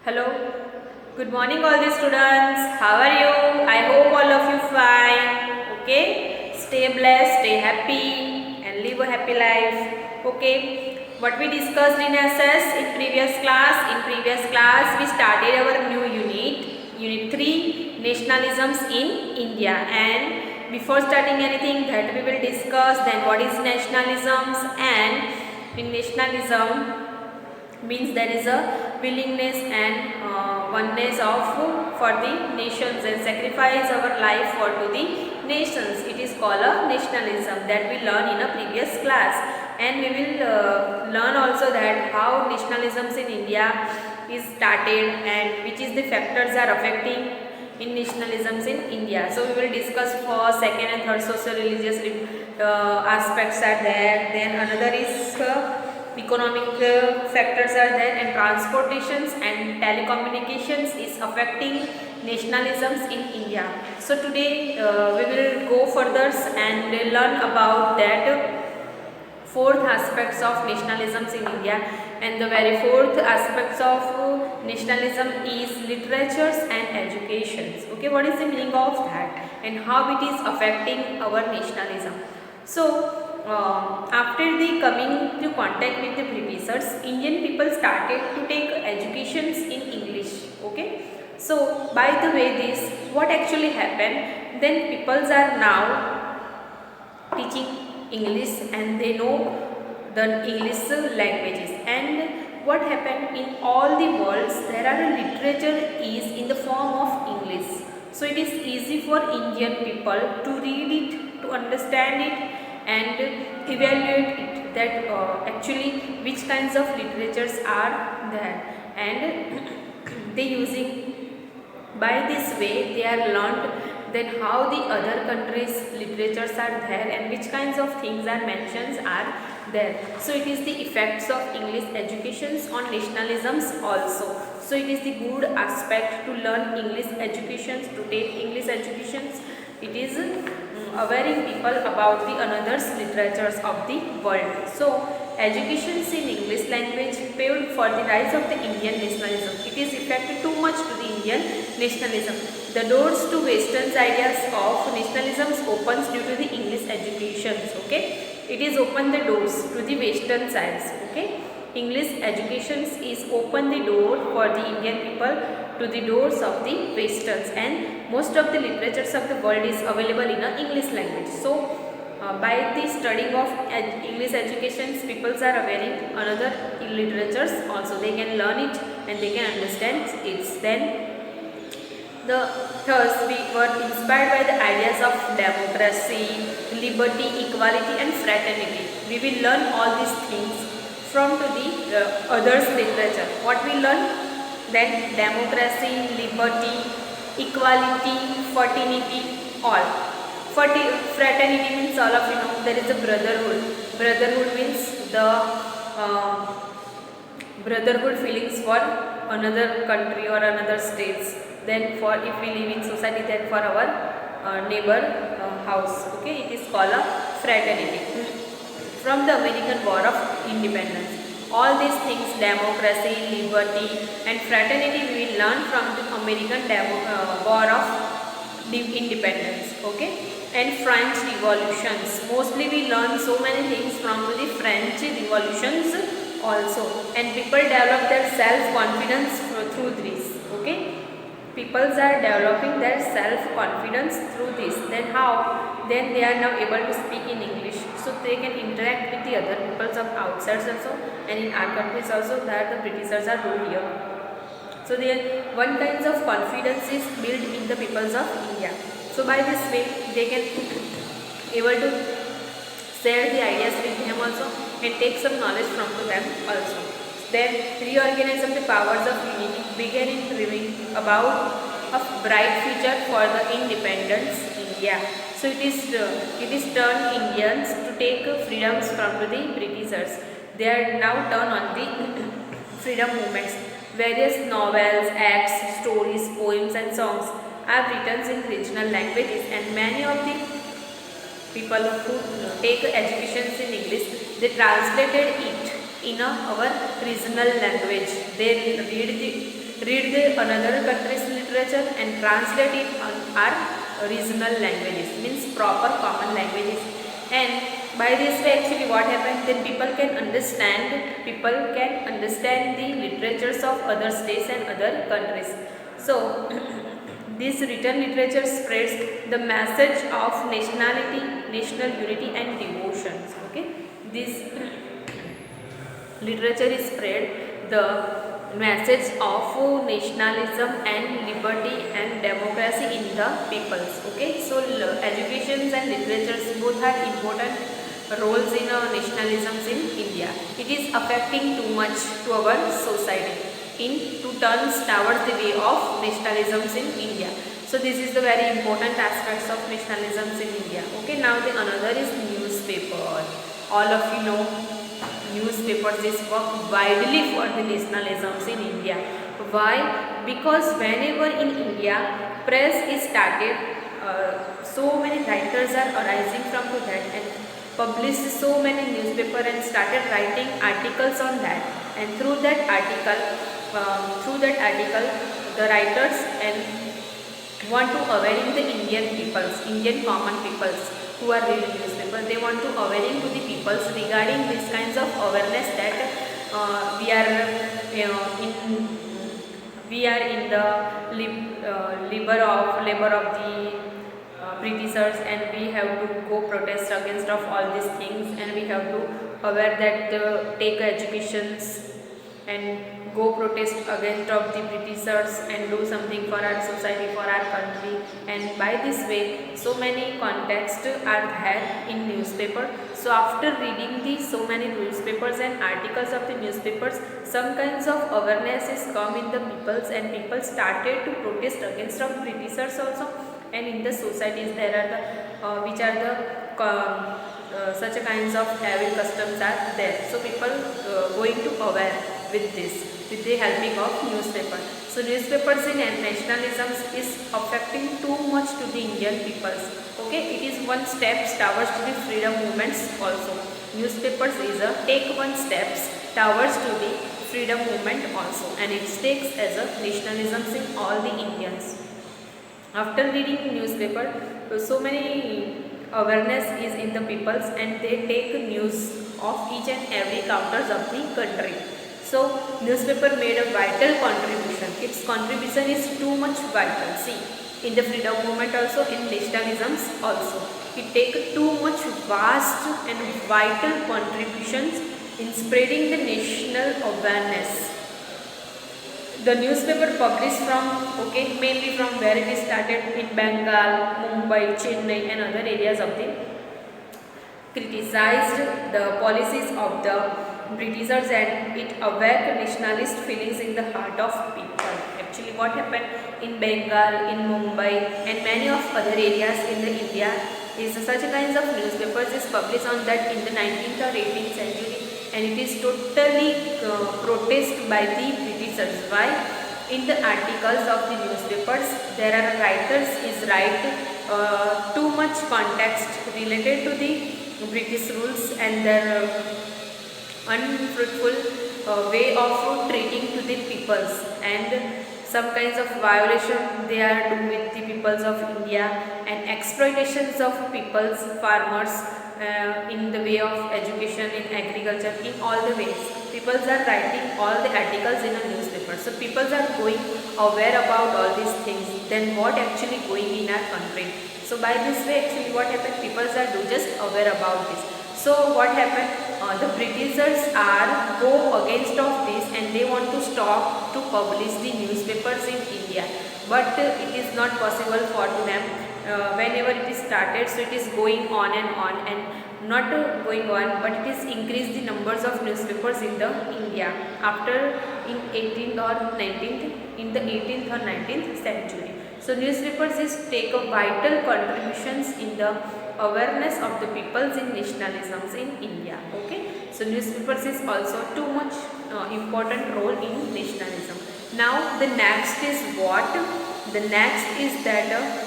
Hello, good morning all the students. How are you? I hope all of you fine. Okay, stay blessed, stay happy and live a happy life. Okay, what we discussed in SS in previous class. In previous class we started our new unit 3, nationalisms in India, and before starting anything that we will discuss then what is nationalisms. And in nationalism means there is a willingness and oneness of for the nations and sacrifice our life for to the nations. It is called a nationalism that we learn in a previous class, and we will learn also that how nationalisms in India is started and which is the factors are affecting in nationalisms in India. So we will discuss for second and third socio-religious aspects are there. Then another is economic factors are there, and transportations and telecommunications is affecting nationalisms in India. So today we will go further and learn about that fourth aspects of nationalisms in India. And the very fourth aspects of nationalism is literatures and educations. Okay, what is the meaning of that and how it is affecting our nationalism? So after the coming to contact with the Britishers, Indian people started to take educations in English. Okay, so by the way this what actually happened, then peoples are now teaching English and they know the English languages. And what happened in all the worlds there are a literature is in the form of English, so it is easy for Indian people to read it, to understand it and evaluate it, that actually which kinds of literatures are there, and they using by this way they are learned then how the other countries literatures are there and which kinds of things are mentioned are there. So it is the effects of English educations on nationalisms also. So it is the good aspect to learn English educations, to take English educations. It is awareing people about the another's literatures of the world. So educations in English language paved for the rise of the Indian nationalism. It is affected too much to the Indian nationalism. The doors to Western's ideas of nationalism opens due to the English educations. Okay, it is open the doors to the Western sides. Okay, English educations is open the door for the Indian people to the doors of the Westerns, and most of the literatures of the world is available in a English language. So by the studying of English educations, peoples are aware another literatures also. They can learn it and they can understand it. Then thus we were inspired by the ideas of democracy, liberty, equality and fraternity. We will learn all these things from to the others literature. What we learn? Then democracy, liberty, equality, fraternity, all. Fraternity means all of you know there is a brotherhood. Brotherhood means the brotherhood feelings for another country or another states. Then for if we live in society, then for our neighbor house. Okay, it is called a fraternity. From the American War of Independence, all these things, democracy, liberty and fraternity, we will learn from the American War of Independence. Okay, and French revolutions, mostly we learn so many things from the French revolutions also, and people develop their self-confidence through this. Okay, peoples are developing their self-confidence through this. Then how? Then they are now able to speak in English, so they can interact with the other peoples of outside also, and in our countries also that the Britishers are ruled here. So their one kinds of confidence is built in the peoples of India. So by this way they can able to share the ideas with them also and take some knowledge from them also. Then reorganizing the powers of unity began in dreaming about a bright future for the independence India. So it is turned Indians to take freedoms from the Britishers. They are now turned on the freedom movements. Various novels, acts, stories, poems and songs are written in regional languages, and many of the people who take educations in English, they translated it in our regional language. They read read the another country's literature and translate it on our regional languages, means proper common languages. And by this way actually what happens, then people can understand the literatures of other states and other countries. So this written literature spreads the message of nationality, national unity and devotions. Okay, this literature is spread the message of nationalism and liberty and democracy in the peoples. Okay, so educations and literatures both have important roles in nationalism in India. It is affecting too much to our society in to turns towards the way of nationalisms in India. So this is the very important aspects of nationalisms in India. Okay, now the another is newspaper. All of you know newspapers is work widely for the nationalisms in India. Why? Because whenever in India press is started, so many writers are arising from to that and published so many newspaper and started writing articles on that. And through that article the writers and want to awareing the Indian peoples, Indian common peoples who are reading newspaper. They want to awareing to the peoples regarding these kinds of awareness that we are in the labor of the Britishers, and we have to go protest against of all these things, and we have to aware that take educations and go protest against of the Britishers and do something for our society, for our country. And by this way so many contexts are there in newspaper. So after reading these so many newspapers and articles of the newspapers, some kinds of awareness is come in the peoples, and people started to protest against of Britishers also. And in the societies there are the which are the such kinds of evil customs are there. So people going to aware with this, with the helping of newspaper. So newspapers in nationalism is affecting too much to the Indian peoples. Okay, it is one step towards to the freedom movements also. Newspapers is a take one steps towards to the freedom movement also, and it takes as a nationalism in all the Indians. After reading newspaper, so many awareness is in the peoples, and they take news of each and every counters of the country. So newspaper made a vital contribution. Its contribution is too much vital. See, in the freedom movement also, in nationalisms also, it take too much vast and vital contributions in spreading the national awareness. The newspaper published from mainly from where it is started in Bengal, Mumbai, Chennai and other areas of the criticized the policies of the Britishers, and it awakened nationalist feelings in the heart of people. Actually what happened in Bengal, in Mumbai and many of other areas in the India is such kinds of newspapers is published on that in the 19th or 18th century, and it is totally protest by the Britishers. Why? In the articles of the newspapers there are writers is write too much context related to the British rules and their unfruitful way of treating to the peoples, and some kinds of violation they are doing with the peoples of India, and exploitations of peoples, farmers in the way of education, in agriculture, in all the ways. People are writing all the articles in a newspaper. So people are going aware about all these things. Then what actually going in our country? So by this way actually what happened? People are just aware about this. So what happened? The Britishers are go against of this, and they want to stop to publish the newspapers in India. But it is not possible for them. Whenever it is started, so it is going on and not going on, but it is increased the numbers of newspapers in the India after in 18th or 19th, in the 18th or 19th century. So newspapers is take a vital contributions in the awareness of the peoples in nationalisms in India. Okay, so newspapers is also too much important role in nationalism. Now the next is what? The next is that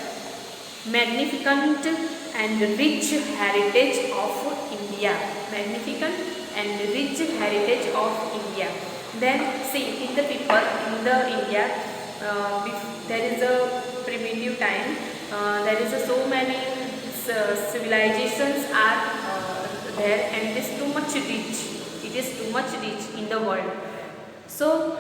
magnificent and rich heritage of India. Magnificent and rich heritage of India. Then see, in the people in the India, there is a primitive time, there is so many civilizations are there, and it is too much rich. It is too much rich in the world. So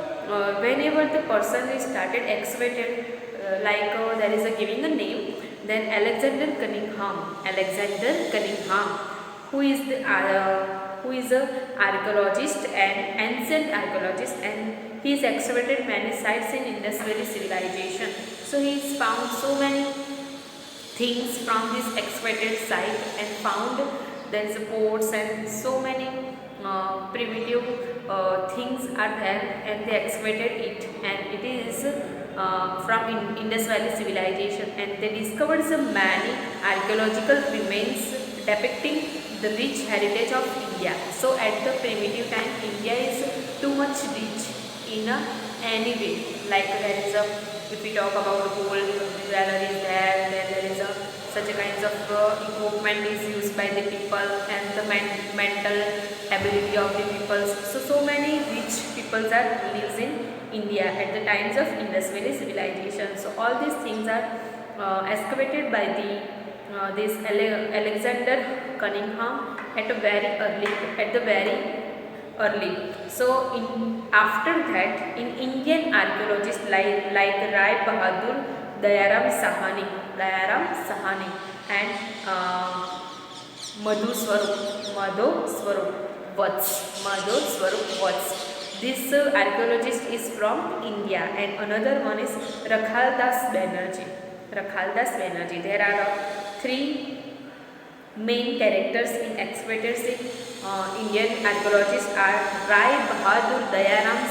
whenever the person is started excavated, there is a giving a name, then Alexander Cunningham, who is a archaeologist and ancient archaeologist, and he has excavated many sites in Indus Valley civilization. So he has found so many things from this excavated site and found there is ports and so many primitive things are there, and they excavated it, and it is from Indus Valley civilization, and they discovered some many archaeological remains depicting the rich heritage of India. So at the primitive time, India is too much rich in any way. Like there is a, if we talk about gold jewelry is there, then there is such a kinds of equipment is used by the people, and the mental ability of the people. So many rich people are lives in India at the times of Indus Valley civilization. So all these things are excavated by the this Alexander Cunningham at the very early. So after that, in Indian archaeologists like Rai Bahadur, Dayaram Sahani and Madhu Swarup Vats. This archaeologist is from India, and another one is Rakhaldas Banerjee. There are three main characters in excavated Indian archaeologists are Rai Bahadur Dayaram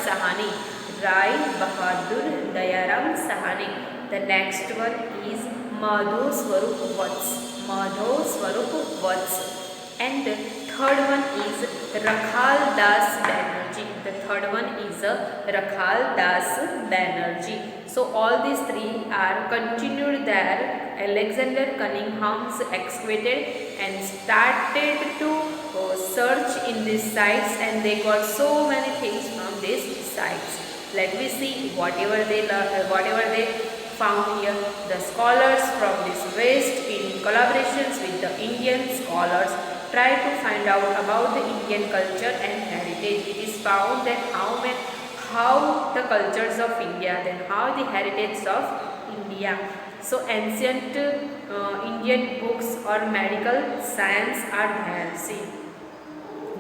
Sahani. The next one is Madhu Swarup Vats. And the third one is Rakhal Das Banerjee. So all these three are continued there. Alexander Cunningham's excavated and started to search in these sites, and they got so many things from these sites. Let me see whatever they found here. The scholars from this West, in collaborations with the Indian scholars, try to find out about the Indian culture and heritage. It is found that how the cultures of India, then how the heritage of India. So ancient Indian books or medical science are there. See.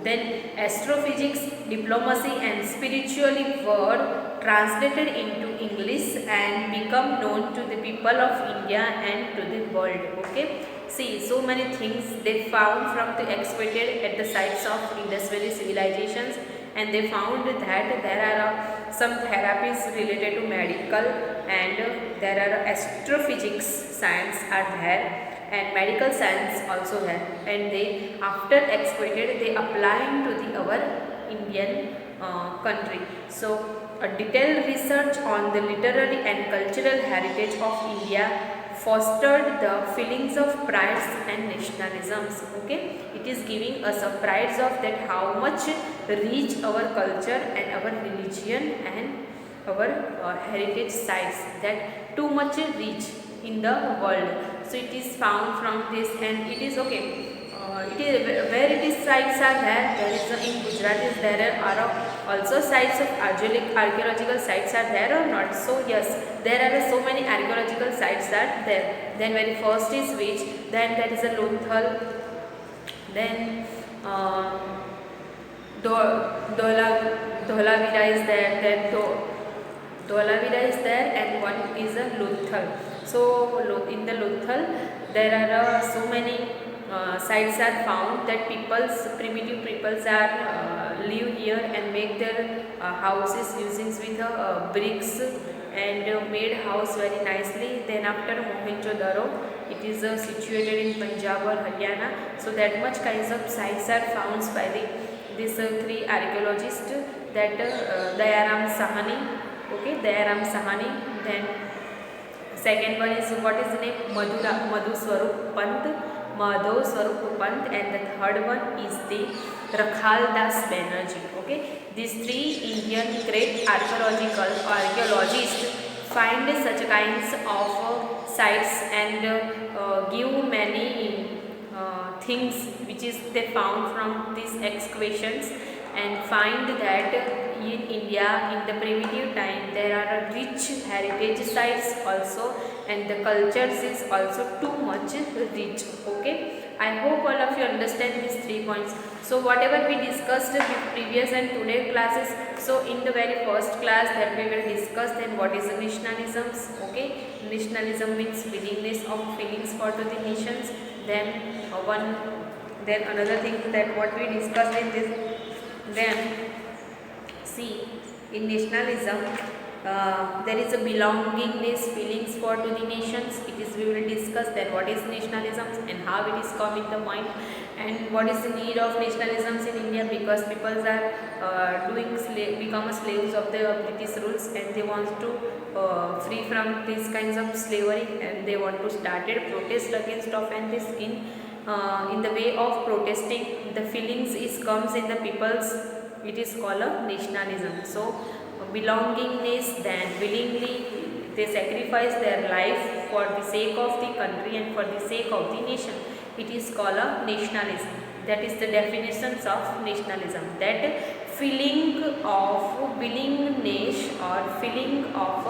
Then astrophysics, diplomacy and spirituality were translated into English and become known to the people of India and to the world. Okay. See, so many things they found from the excavated at the sites of Indus Valley civilizations, and they found that there are some therapies related to medical, and there are astrophysics science are there, and medical science also there, and they after excavated they applying to the our Indian country. So a detailed research on the literary and cultural heritage of India fostered the feelings of pride and nationalisms. Okay, it is giving us a pride of that how much rich our culture and our religion and our heritage sites, that too much rich in the world. So it is found from this, and it is okay. It is where it is sites are there. There is in Gujarat is there are also sites of archaeological sites are there or not. So yes, there are so many archaeological sites are there. Then very first is which? Then there is a Lothal. Then Dholavira is there. Then Dholavira is there, and one is a Lothal. So in the Lothal there are so many sites are found that primitive peoples are live here and make their houses using with bricks and made house very nicely. Then after Mohenjo-daro, it is situated in Punjab or Haryana. So that much kinds of sites are found by these three archaeologists, that Dayaram Sahani. Okay, Dayaram Sahani. Then second one is, what is the name? Madhu Swarup Madhav Swarup Pant, and the third one is the Rakhal Das Banerjee. Okay, these three Indian great archaeologists find such kinds of sites and give many things which is they found from these excavations, and find that in India in the primitive time there are rich heritage sites also, and the cultures is also too much rich. Okay, I hope all of you understand these 3 points. So whatever we discussed in previous and today classes, so in the very first class that we will discuss then what is the nationalisms. Okay, nationalism means willingness of feelings for to the nations. Then another thing that what we discussed in this, then see, in nationalism there is a belongingness feelings for to the nations. It is we will discuss then what is nationalism and how it is come in the mind, and what is the need of nationalisms in India, because people are become slaves of the British rules, and they want to free from these kinds of slavery, and they want to started protest against offenses in the way of protesting the feelings is comes in the people's, it is called a nationalism. So belongingness, then willingly they sacrifice their life for the sake of the country and for the sake of the nation. It is called a nationalism. That is the definitions of nationalism. That feeling of willingness or feeling of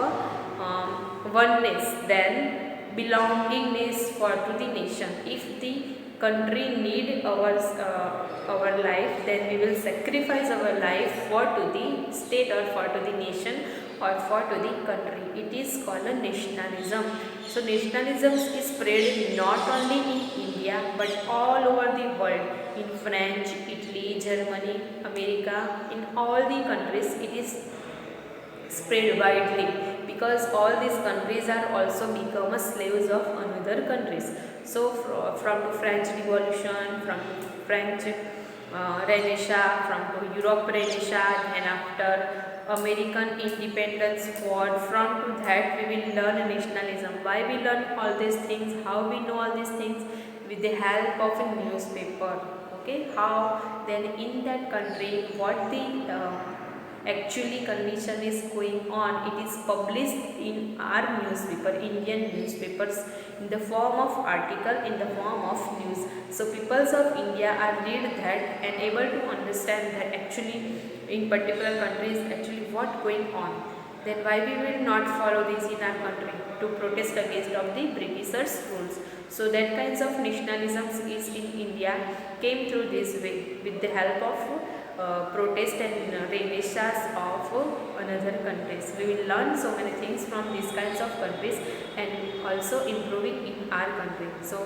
oneness, then belongingness for to the nation. If the country need our life, then we will sacrifice our life for to the state or for to the nation or for to the country. It is called a nationalism. So nationalism is spread not only in India but all over the world, in French, Italy, Germany, America, in all the countries it is spread widely, because all these countries are also become slaves of another countries. So from the French Revolution, from French Renaissance, from to Europe Renaissance, and after American independence war, from to that we will learn nationalism. Why we learn all these things, how we know all these things? With the help of a newspaper. Okay, how then in that country what the actually condition is going on, it is published in our newspaper, Indian newspapers, in the form of article, in the form of news. So peoples of India are read that and able to understand that actually in particular countries actually what going on. Then why we will not follow this in our country to protest against of the Britishers rules. So that kinds of nationalisms is in India came through this way, with the help of protest and renaissance of another countries. We will learn so many things from these kinds of countries and also improving in our country. So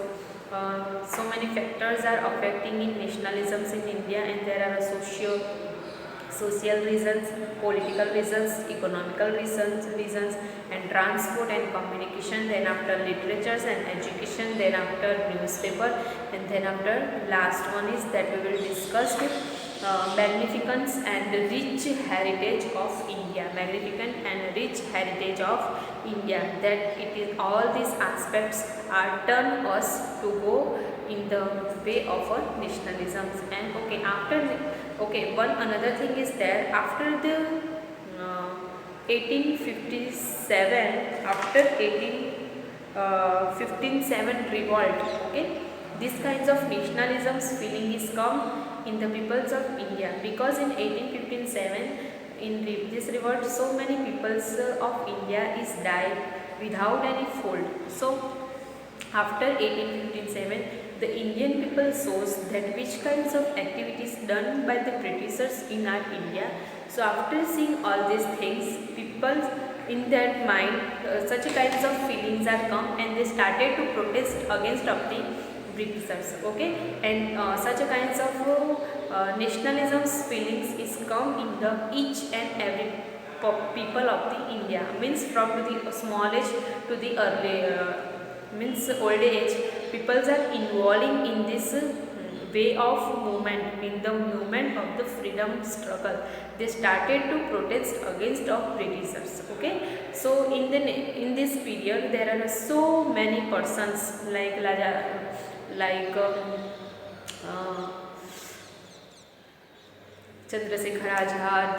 so many factors are affecting in nationalisms in India, and there are social reasons, political reasons, economical reasons, and transport and communication, then after literatures and education, then after newspaper, and then after last one is that we will discuss magnificence and rich heritage of India. Magnificent and rich heritage of India. That it is all these aspects are turn us to go in the way of a nationalism. And one another thing is there, after the 1857, after 1857 revolt, okay, these kinds of nationalisms feeling is come in the peoples of India, because in 1857 in this revolt so many peoples of India is died without any fault. So after 1857 the Indian people shows that which kinds of activities done by the Britishers in our India. So after seeing all these things, people in their mind such kinds of feelings are come, and they started to protest against of the Britishers. Okay, and such a kinds of nationalism feelings is come in the each and every people of the India, means from the small age to the early means old age, people are involving in this way of movement, in the movement of the freedom struggle. They started to protest against of Britishers. Okay, so in this period there are so many persons like uh, Chandrasekhar Azad,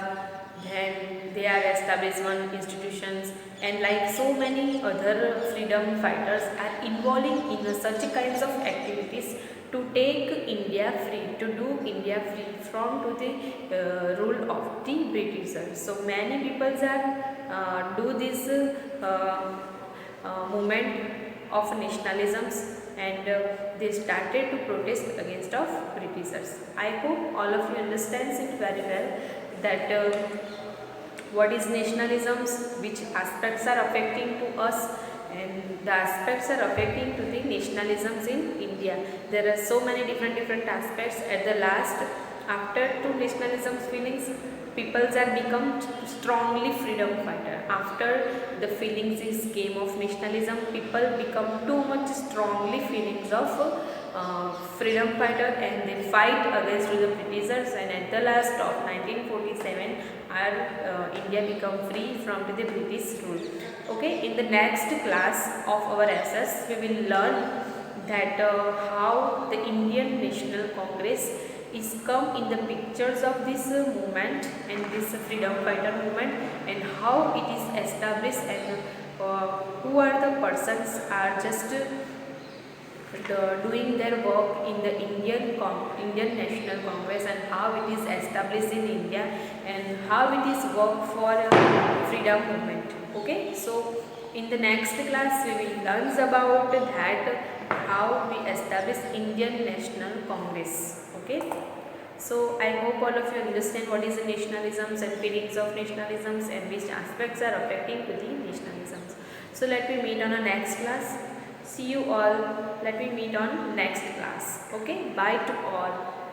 then they are established one institutions, and like so many other freedom fighters are involving in such kinds of activities to take India free, to do India free from to the rule of the Britishers. So many people are do this movement of nationalisms, and they started to protest against of Britishers. I hope all of you understands it very well that what is nationalisms, which aspects are affecting to us, and the aspects are affecting to the nationalisms in India. There are so many different aspects. At the last, after two nationalism feelings, peoples are become strongly freedom fighter. After the feelings is came of nationalism, people become too much strongly feelings of freedom fighter, and they fight against the Britishers, and at the last of 1947 our India become free from the British rule. Okay, in the next class of our SS we will learn that how the Indian National Congress is come in the pictures of this movement and this freedom fighter movement, and how it is established, and who are the persons are just doing their work in the Indian National Congress, and how it is established in India, and how it is work for freedom movement. Okay, so in the next class we will learn about that how we establish Indian National Congress. Okay, so I hope all of you understand what is the nationalisms and feelings of nationalisms and which aspects are affecting to the nationalisms. So let me meet on a next class. See you all. Let me meet on next class. Okay, bye to all.